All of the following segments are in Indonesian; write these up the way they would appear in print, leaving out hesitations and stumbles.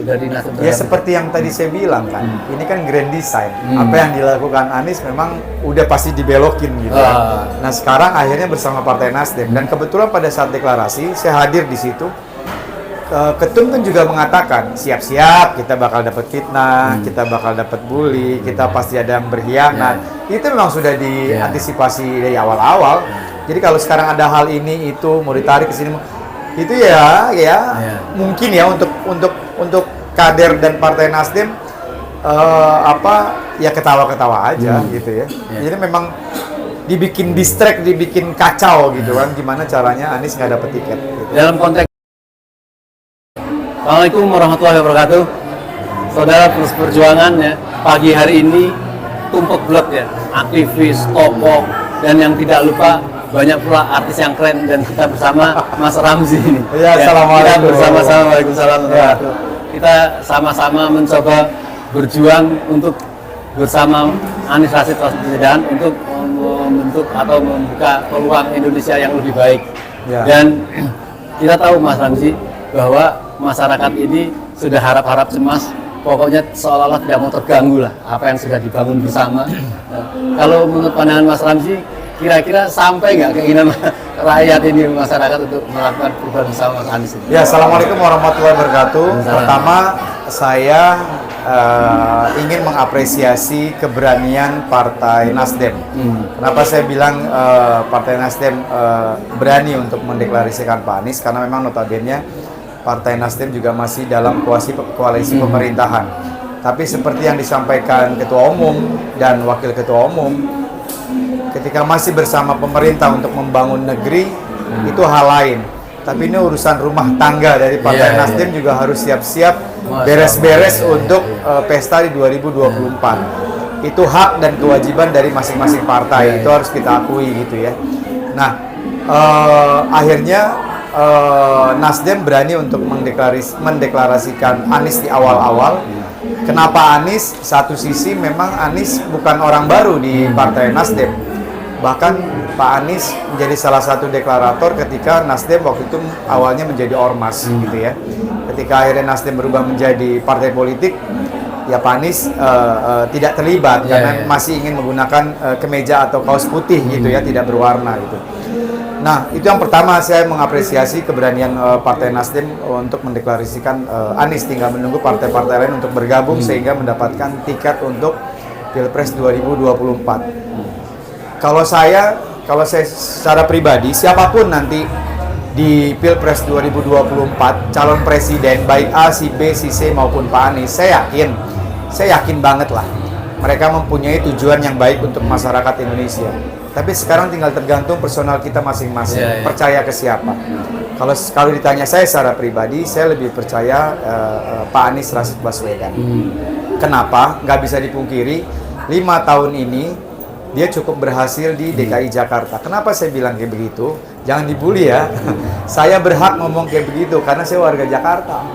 dari Nasdem? Ya seperti yang tadi saya bilang kan, ini kan grand design. Apa yang dilakukan Anies memang udah pasti dibelokin gitu kan. Nah sekarang akhirnya bersama Partai Nasdem, dan kebetulan pada saat deklarasi saya hadir di situ. Ketum kan juga mengatakan siap-siap kita bakal dapat fitnah, kita bakal dapat bully, kita pasti ada yang berkhianat. Itu memang sudah diantisipasi dari awal-awal. Jadi kalau sekarang ada hal ini itu mau ditarik ke sini, itu ya mungkin ya untuk kader dan Partai Nasdem ya ketawa-ketawa aja gitu ya. Jadi memang dibikin distract, dibikin kacau gitu kan, gimana caranya Anies nggak dapet tiket gitu. Dalam konteks Assalamualaikum warahmatullahi wabarakatuh. Saudara Terus Perjuangan ya, pagi hari ini tumpuk blok ya, aktivis, tokoh, dan yang tidak lupa banyak pula artis yang keren, dan kita bersama Mas Ramzi ini. Ya, assalamualaikum. Kita bersama-sama, waalaikumsalam warahmatullahi wabarakatuh. Kita sama-sama mencoba berjuang untuk bersama Anies Rashid Baswedan untuk membentuk atau membuka peluang Indonesia yang lebih baik. Dan kita tahu Mas Ramzi bahwa masyarakat ini sudah harap-harap cemas, pokoknya seolah-olah tidak mau terganggu lah apa yang sudah dibangun bersama. Kalau menurut pandangan Mas Ramzi, kira-kira sampai nggak keinginan rakyat ini, masyarakat untuk melakukan perubahan bersama Mas Anies ini? Ya, assalamualaikum warahmatullahi wabarakatuh. Pertama, saya ingin mengapresiasi keberanian Partai Nasdem. Kenapa saya bilang Partai Nasdem berani untuk mendeklarasikan Pak Anies? Karena memang notabene Partai Nasdem juga masih dalam koalisi pemerintahan. Tapi seperti yang disampaikan Ketua Umum dan Wakil Ketua Umum, ketika masih bersama pemerintah untuk membangun negeri, itu hal lain. Tapi ini urusan rumah tangga dari Partai Nasdem juga harus siap-siap beres-beres untuk pesta di 2024. Itu hak dan kewajiban dari masing-masing partai, itu harus kita akui gitu ya. Nah, akhirnya Nasdem berani untuk mendeklarasikan Anies di awal-awal. Kenapa Anies? Satu sisi memang Anies bukan orang baru di Partai Nasdem. Bahkan Pak Anies menjadi salah satu deklarator ketika Nasdem waktu itu awalnya menjadi ormas gitu ya. Ketika akhirnya Nasdem berubah menjadi partai politik, ya Pak Anies tidak terlibat karena masih ingin menggunakan kemeja atau kaos putih gitu ya, tidak berwarna gitu. Nah, itu yang pertama, saya mengapresiasi keberanian Partai Nasdem untuk mendeklarasikan Anies. Tinggal menunggu partai-partai lain untuk bergabung sehingga mendapatkan tiket untuk Pilpres 2024. Kalau saya secara pribadi, siapapun nanti di Pilpres 2024 calon presiden, baik A, si B, si C maupun Pak Anies, saya yakin banget lah mereka mempunyai tujuan yang baik untuk masyarakat Indonesia. Tapi sekarang tinggal tergantung personal kita masing-masing, percaya ke siapa. Kalau ditanya saya secara pribadi, saya lebih percaya Pak Anies Rashid Baswedan. Kenapa? Nggak bisa dipungkiri, 5 tahun ini dia cukup berhasil di DKI Jakarta. Kenapa saya bilang kayak begitu? Jangan dibully ya. Saya berhak ngomong kayak begitu karena saya warga Jakarta.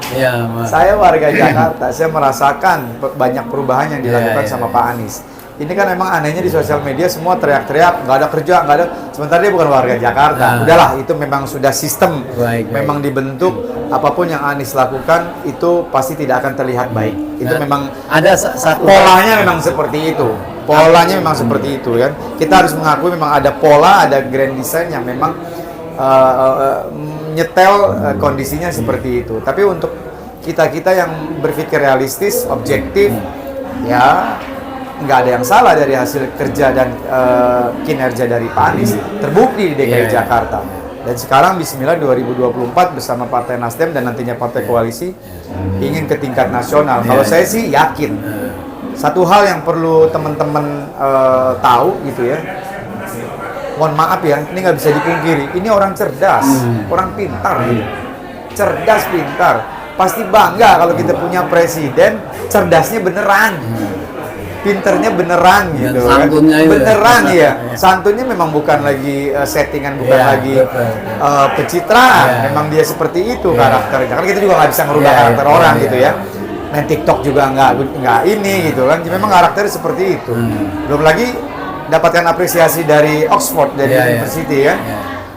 Saya warga Jakarta. Saya merasakan banyak perubahan yang dilakukan sama Pak Anies. Ini kan memang anehnya di sosial media semua teriak-teriak, nggak ada kerja, nggak ada. Sementara dia bukan warga Jakarta. Udahlah, itu memang sudah sistem, memang dibentuk. Apapun yang Anies lakukan itu pasti tidak akan terlihat baik. Itu memang ada satu polanya memang seperti itu. Polanya memang seperti itu kan. Kita harus mengakui memang ada pola, ada grand design yang memang nyetel kondisinya seperti itu. Tapi untuk kita yang berpikir realistis, objektif, ya nggak ada yang salah dari hasil kerja dan kinerja dari Pak Anies. Terbukti di DKI Jakarta. Dan sekarang Bismillah 2024 bersama Partai Nasdem dan nantinya Partai Koalisi ingin ke tingkat nasional. Kalau saya sih yakin. Satu hal yang perlu teman-teman tahu gitu ya. Mohon maaf ya, ini nggak bisa dipungkiri. Ini orang cerdas, orang pintar gitu. Cerdas, pintar. Pasti bangga kalau kita punya presiden cerdasnya beneran. Pinternya beneran gitu kan. Beneran ya. Santunnya memang bukan lagi settingan, bukan lagi pencitraan. Memang dia seperti itu karakternya. Karena kita juga nggak bisa ngerubah karakter orang gitu ya. Main TikTok juga nggak ini gitu kan. Memang karakternya seperti itu. Belum lagi dapatkan apresiasi dari Oxford, dari University ya.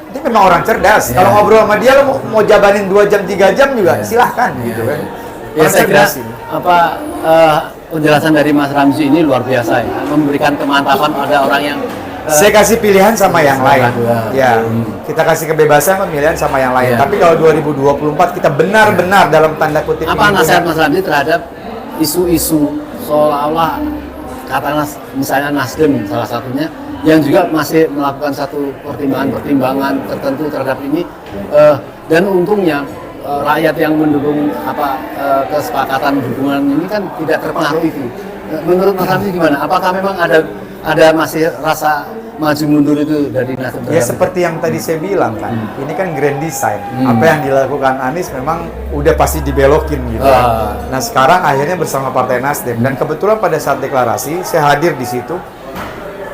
Dia memang orang cerdas. Kalau ngobrol sama dia lo mau jabanin 2 jam 3 jam juga silahkan gitu kan. Ya, Orang saya kira cerdas ini. penjelasan dari Mas Ramzi ini luar biasa ya, memberikan kemantapan pada orang yang Saya kasih pilihan sama yang sama lain. dua. Ya, kita kasih kebebasan pemilihan sama yang lain. Iya. Tapi kalau 2024 kita benar-benar dalam tanda kutip apa lingkungan- nasihat Mas Ramzi terhadap isu-isu seolah-olah katakanlah misalnya Nasdem salah satunya yang juga masih melakukan satu pertimbangan-pertimbangan tertentu terhadap ini dan untungnya rakyat yang mendukung kesepakatan hubungan ini kan tidak terpengaruh itu. Menurut Mas Ramzi gimana? Apakah memang ada masih rasa maju mundur itu dari Nasdem? Ya seperti yang tadi saya bilang kan, ini kan grand design. Apa yang dilakukan Anies memang udah pasti dibelokin gitu. Nah sekarang akhirnya bersama Partai Nasdem dan kebetulan pada saat deklarasi saya hadir di situ.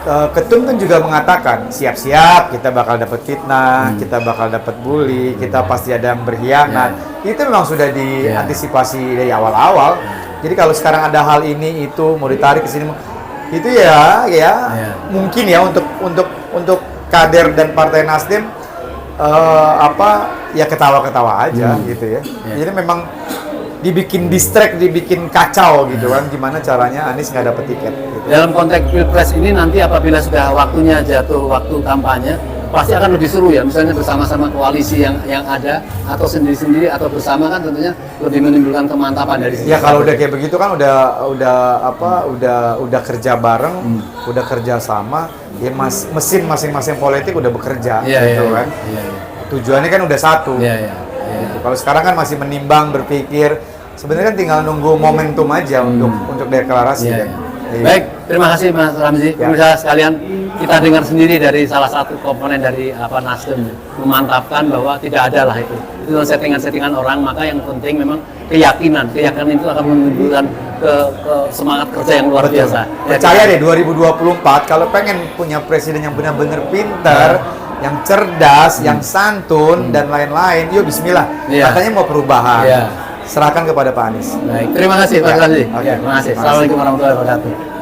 Ketum kan juga mengatakan siap-siap kita bakal dapat fitnah, kita bakal dapat bully, kita pasti ada yang berkhianat. Itu memang sudah diantisipasi dari awal-awal. Jadi kalau sekarang ada hal ini itu mau ditarik ke sini itu ya mungkin ya untuk kader dan Partai Nasdem ya ketawa-ketawa aja gitu ya. Jadi memang dibikin distract, dibikin kacau gitu kan, gimana caranya Anies nggak dapet tiket gitu. Dalam konteks Pilpres ini nanti apabila sudah waktunya jatuh waktu kampanye, pasti akan lebih seru ya, misalnya bersama-sama koalisi yang ada atau sendiri-sendiri atau bersama kan tentunya lebih menimbulkan kemantapan dari sisi. Ya kalau udah kayak begitu kan udah kerja bareng, udah kerja sama, ya mesin masing-masing politik udah bekerja gitu kan. Tujuannya kan udah satu. Gitu. Kalau sekarang kan masih menimbang, berpikir, sebenarnya kan tinggal nunggu momentum aja untuk deklarasi kan. Baik, terima kasih Mas Ramzi. Pemirsa sekalian, kita dengar sendiri dari salah satu komponen dari Nasdem memantapkan bahwa tidak ada lah itu settingan-settingan orang, maka yang penting memang keyakinan itu akan menimbulkan semangat kerja yang luar biasa. Percaya deh 2024 kalau pengen punya presiden yang benar-benar pintar, yang cerdas, yang santun dan lain-lain, yuk bismillah. Katanya mau perubahan. Serahkan kepada Pak Anies. Baik, terima kasih Pak Ramzi. Oke. Terima kasih. Assalamualaikum warahmatullahi wabarakatuh.